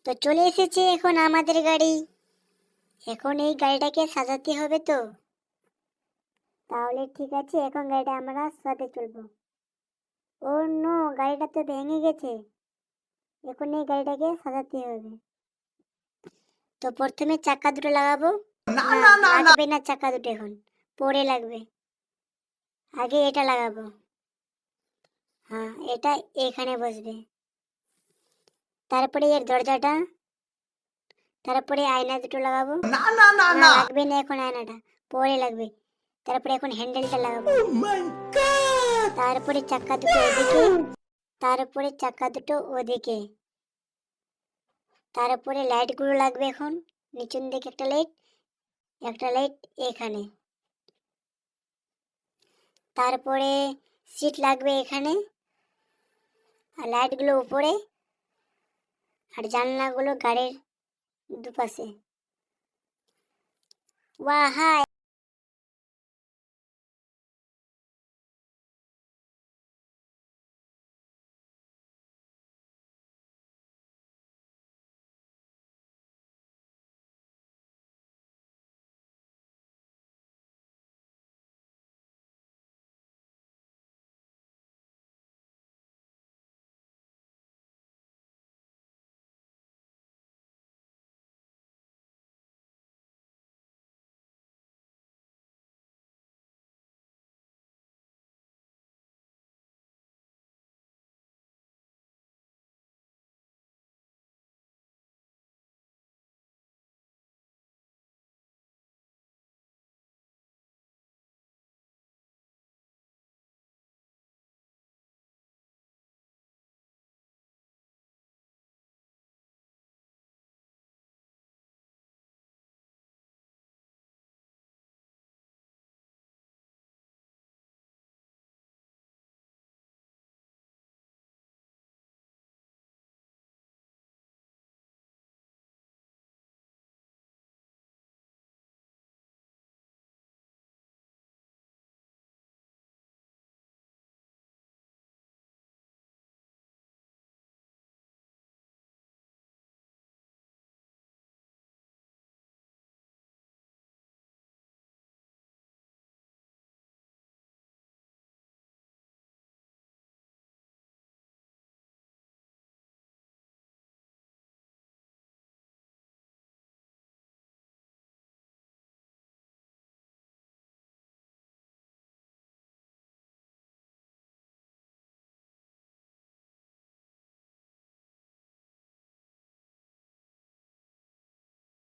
তো চলে এসেছে এখন আমাদের গাড়ি। এখন এই গাড়িটাকে সাজাতে হবে তো। তাহলে ঠিক আছে, এখন গাড়িটা আমরা সাজাতে চলবো। ও নো, গাড়িটা তো ভেঙে গেছে। এখন এই গাড়িটাকে সাজাতে হবে। তো প্রথমে চাকা দুটো লাগাবো। না, লাগবে না চাকা দুটো, এখন পরে লাগবে। আগে এটা লাগাবো। হ্যাঁ, এটা এখানে বসবে। তারপরে এর দরজাটা, তারপরে আয়না দুটো লাগাবো। না, লাগবে না এখন আয়নাটা, পরে লাগবে। তারপরে এখন হ্যান্ডেলটা লাগাবো। তারপরে চাকা দুটো এদিকে, তারপরে চাকা দুটো ওদিকে। তারপরে লাইটগুলো লাগবে এখন। নিচের দিকে একটা লাইট এখানে। তারপরে সিট লাগবে এখানে, আর লাইটগুলো উপরে, আর জানলাগুলো গাড়ির দুপাশে। ওয়াহ,